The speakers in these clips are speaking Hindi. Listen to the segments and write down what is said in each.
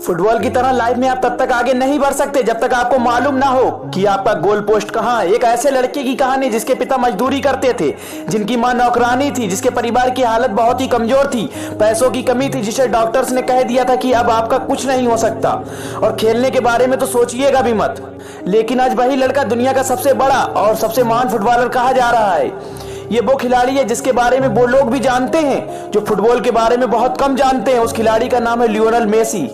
फुटबॉल की तरह लाइफ में आप तब तक आगे नहीं बढ़ सकते जब तक आपको मालूम ना हो कि आपका गोल पोस्ट कहाँ है। एक ऐसे लड़के की कहानी जिसके पिता मजदूरी करते थे, जिनकी मां नौकरानी थी, जिसके परिवार की हालत बहुत ही कमजोर थी, पैसों की कमी थी, जिसे डॉक्टर्स ने कह दिया था कि अब आपका कुछ नहीं हो सकता और खेलने के बारे में तो सोचिएगा भी मत। लेकिन आज वही लड़का दुनिया का सबसे बड़ा और सबसे महान फुटबॉलर कहा जा रहा है। ये वो खिलाड़ी है जिसके बारे में वो लोग भी जानते हैं जो फुटबॉल के बारे में बहुत कम जानते हैं। उस खिलाड़ी का नाम है लियोनेल मेसी।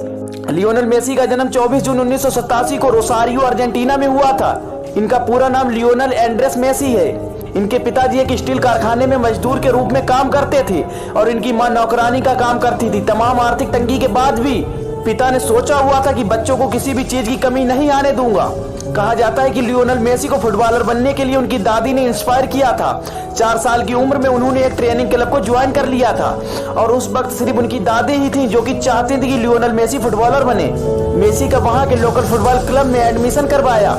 लियोनेल मेसी का जन्म 24 जून 1987 को रोसारियो अर्जेंटीना में हुआ था। इनका पूरा नाम लियोनेल एंड्रेस मेसी है। इनके पिताजी एक स्टील कारखाने में मजदूर के रूप में काम करते थे और इनकी मां नौकरानी का काम करती थी। तमाम आर्थिक तंगी के बाद भी पिता ने सोचा हुआ था कि बच्चों को किसी भी चीज की कमी नहीं आने दूंगा। कहा जाता है कि लियोनेल मेसी को फुटबॉलर बनने के लिए उनकी दादी ने इंस्पायर किया था। 4 साल की उम्र में उन्होंने एक ट्रेनिंग क्लब को ज्वाइन कर लिया था और उस वक्त सिर्फ उनकी दादी ही थी जो कि चाहती थी कि लियोनेल मेसी फुटबॉलर बने। मेसी का वहां के लोकल फुटबॉल क्लब में एडमिशन करवाया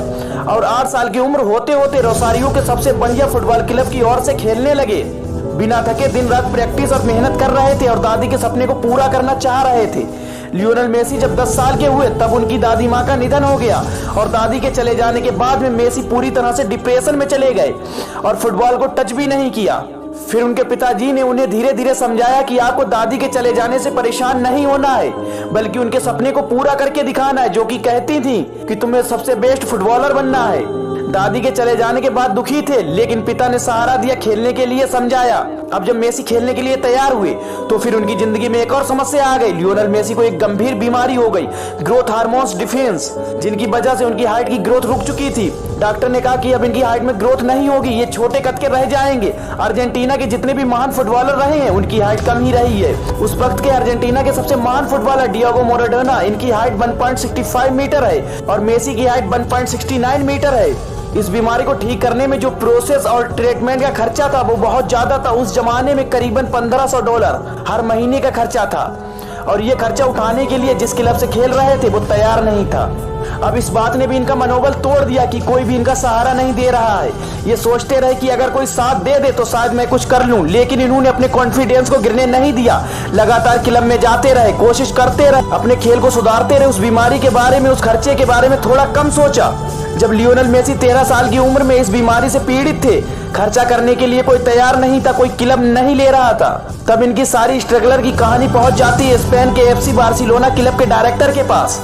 और 8 साल की उम्र होते होते रोसारियो के सबसे बढ़िया फुटबॉल क्लब की ओर से खेलने लगे। बिना थके दिन रात प्रैक्टिस और मेहनत कर रहे थे और दादी के सपने को पूरा करना चाह रहे थे। लियोनेल मेसी जब 10 साल के हुए तब उनकी दादी माँ का निधन हो गया और दादी के चले जाने के बाद में मेसी पूरी तरह से डिप्रेशन में चले गए और फुटबॉल को टच भी नहीं किया। फिर उनके पिताजी ने उन्हें धीरे धीरे समझाया कि आपको दादी के चले जाने से परेशान नहीं होना है बल्कि उनके सपने को पूरा करके दिखाना है, जो कि कहती थी कि तुम्हें सबसे बेस्ट फुटबॉलर बनना है। दादी के चले जाने के बाद दुखी थे लेकिन पिता ने सहारा दिया, खेलने के लिए समझाया। अब जब मेसी खेलने के लिए तैयार हुए तो फिर उनकी जिंदगी में एक और समस्या आ गई। लियोनेल मेसी को एक गंभीर बीमारी हो गई, ग्रोथ हार्मोन्स डिफिशिएंसी, जिनकी वजह से उनकी हाइट की ग्रोथ रुक चुकी थी। डॉक्टर ने कहा कि अब इनकी हाइट में ग्रोथ नहीं होगी, ये छोटे कद के रह जाएंगे। अर्जेंटीना के जितने भी महान फुटबॉलर रहे हैं उनकी हाइट कम ही रही है। उस वक्त के अर्जेंटीना के सबसे महान फुटबॉलर डिएगो मैराडोना, इनकी हाइट 1.65 मीटर है और मेसी की हाइट 1.69 मीटर है। इस बीमारी को ठीक करने में जो प्रोसेस और ट्रीटमेंट का खर्चा था वो बहुत ज्यादा था। उस जमाने में करीबन $1500 हर महीने का खर्चा था और ये खर्चा उठाने के लिए जिस क्लब से खेल रहे थे वो तैयार नहीं था। अब इस बात ने भी इनका मनोबल तोड़ दिया कि कोई भी इनका सहारा नहीं दे रहा है। ये सोचते रहे कि अगर कोई साथ दे दे तो शायद मैं कुछ कर लूं, लेकिन इन्होंने अपने कॉन्फिडेंस को गिरने नहीं दिया। लगातार क्लब में जाते रहे, कोशिश करते रहे, अपने खेल को सुधारते रहे। उस बीमारी के बारे में, उस खर्चे के बारे में थोड़ा कम सोचा। जब लियोनेल मेसी 13 साल की उम्र में इस बीमारी से पीड़ित थे, खर्चा करने के लिए कोई तैयार नहीं था, कोई क्लब नहीं ले रहा था, तब इनकी सारी स्ट्रगलर की कहानी पहुंच जाती है स्पेन के FC बार्सिलोना क्लब के डायरेक्टर के पास।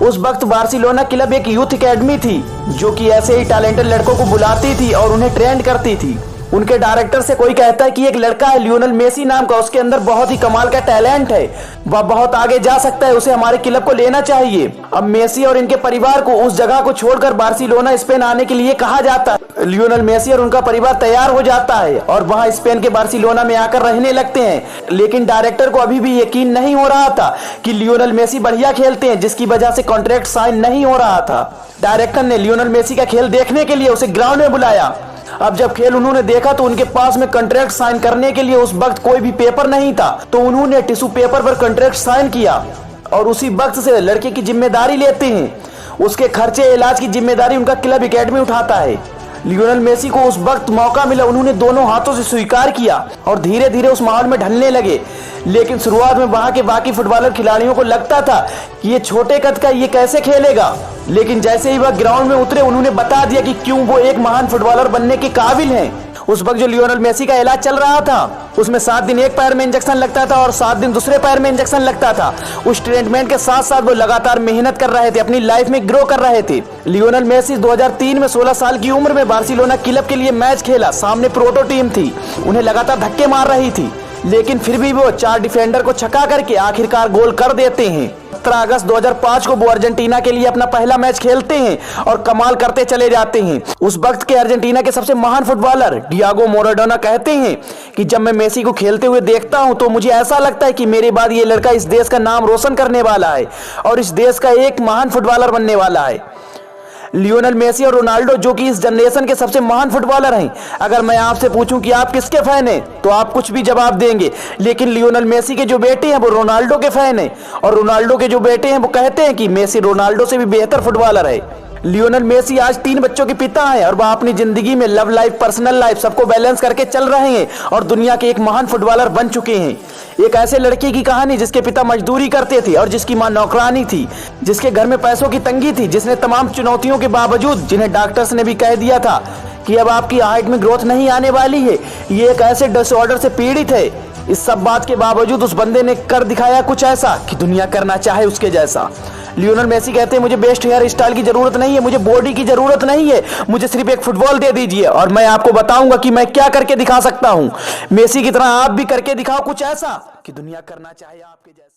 उस वक्त बार्सिलोना क्लब एक यूथ एकेडमी थी जो कि ऐसे ही टैलेंटेड लड़कों को बुलाती थी और उन्हें ट्रेंड करती थी। उनके डायरेक्टर से कोई कहता है कि एक लड़का है लियोनेल मेसी नाम का, उसके अंदर बहुत ही कमाल का टैलेंट है, वह बहुत आगे जा सकता है, उसे हमारे क्लब को लेना चाहिए। अब मेसी और इनके परिवार को उस जगह को छोड़कर बार्सिलोना स्पेन आने के लिए कहा जाता है। लियोनेल मेसी और उनका परिवार तैयार हो जाता है और वहां स्पेन के बार्सिलोना में आकर रहने लगते हैं। लेकिन डायरेक्टर को अभी भी यकीन नहीं हो रहा था कि लियोनेल मेसी बढ़िया खेलते हैं, जिसकी वजह से कॉन्ट्रैक्ट साइन नहीं हो रहा था। डायरेक्टर ने लियोनेल मेसी का खेल देखने के लिए उसे ग्राउंड में बुलाया। अब जब खेल उन्होंने देखा तो उनके पास में कॉन्ट्रैक्ट साइन करने के लिए उस वक्त कोई भी पेपर नहीं था, तो उन्होंने टिश्यू पेपर पर कॉन्ट्रैक्ट साइन किया और उसी वक्त से लड़के की जिम्मेदारी लेते हैं। उसके खर्चे, इलाज की जिम्मेदारी उनका क्लब एकेडमी उठाता है। लियोनेल मेसी को उस वक्त मौका मिला, उन्होंने दोनों हाथों से स्वीकार किया और धीरे धीरे उस माहौल में ढलने लगे। लेकिन शुरुआत में वहां के बाकी फुटबॉलर खिलाड़ियों को लगता था कि ये छोटे कद का, ये कैसे खेलेगा। लेकिन जैसे ही वह ग्राउंड में उतरे उन्होंने बता दिया कि क्यों वो एक महान फुटबॉलर बनने के काबिल हैं। उस वक्त जो लियोनेल मेसी का इलाज चल रहा था उसमें 7 दिन एक पैर में इंजेक्शन लगता था और 7 दिन दूसरे पैर में इंजेक्शन लगता था। उस ट्रीटमेंट के साथ साथ वो लगातार मेहनत कर रहे थे, अपनी लाइफ में ग्रो कर रहे थे। लियोनेल मेसी 2003 में 16 साल की उम्र में बार्सिलोना क्लब के लिए मैच खेला। सामने प्रोटो टीम थी, उन्हें लगातार धक्के मार रही थी, लेकिन फिर भी वो 4 डिफेंडर को छक्का करके आखिरकार गोल कर देते हैं। 17 अगस्त 2005 को वो अर्जेंटीना के लिए अपना पहला मैच खेलते हैं और कमाल करते चले जाते हैं। उस वक्त के अर्जेंटीना के सबसे महान फुटबॉलर डिएगो मैराडोना कहते हैं कि जब मैं मेसी को खेलते हुए देखता हूं तो मुझे ऐसा लगता है कि मेरे बाद ये लड़का इस देश का नाम रोशन करने वाला है और इस देश का एक महान फुटबॉलर बनने वाला है। लियोनेल मेसी और रोनाल्डो जो कि इस जनरेशन के सबसे महान फुटबॉलर हैं। अगर मैं आपसे पूछूं कि आप किसके फैन हैं तो आप कुछ भी जवाब देंगे, लेकिन लियोनेल मेसी के जो बेटे हैं वो रोनाल्डो के फैन हैं और रोनाल्डो के जो बेटे हैं वो कहते हैं कि मेसी रोनाल्डो से भी बेहतर फुटबॉलर है। लियोनेल मेसी आज 3 बच्चों के पिता हैं और वह अपनी जिंदगी में लव लाइफ, पर्सनल लाइफ सबको बैलेंस करके चल रहे हैं और दुनिया के एक महान फुटबॉलर बन चुके हैं। एक ऐसे लड़के की कहानी जिसके पिता मजदूरी करते थे और जिसकी मां नौकरानी थी, जिसके घर में पैसों की तंगी थी, जिसने तमाम चुनौतियों के बावजूद, जिन्हें डॉक्टर्स ने भी कह दिया था कि अब आपकी हाइट में ग्रोथ नहीं आने वाली है, ये एक ऐसे डिसऑर्डर से पीड़ित है, इस सब बात के बावजूद उस बंदे ने कर दिखाया कुछ ऐसा कि दुनिया करना चाहे उसके जैसा। लियोनेल मेसी कहते हैं मुझे बेस्ट हेयर स्टाइल की जरूरत नहीं है, मुझे बॉडी की जरूरत नहीं है, मुझे सिर्फ एक फुटबॉल दे दीजिए और मैं आपको बताऊंगा कि मैं क्या करके दिखा सकता हूं। मेसी की तरह आप भी करके दिखाओ कुछ ऐसा कि दुनिया करना चाहे आपके जैसा।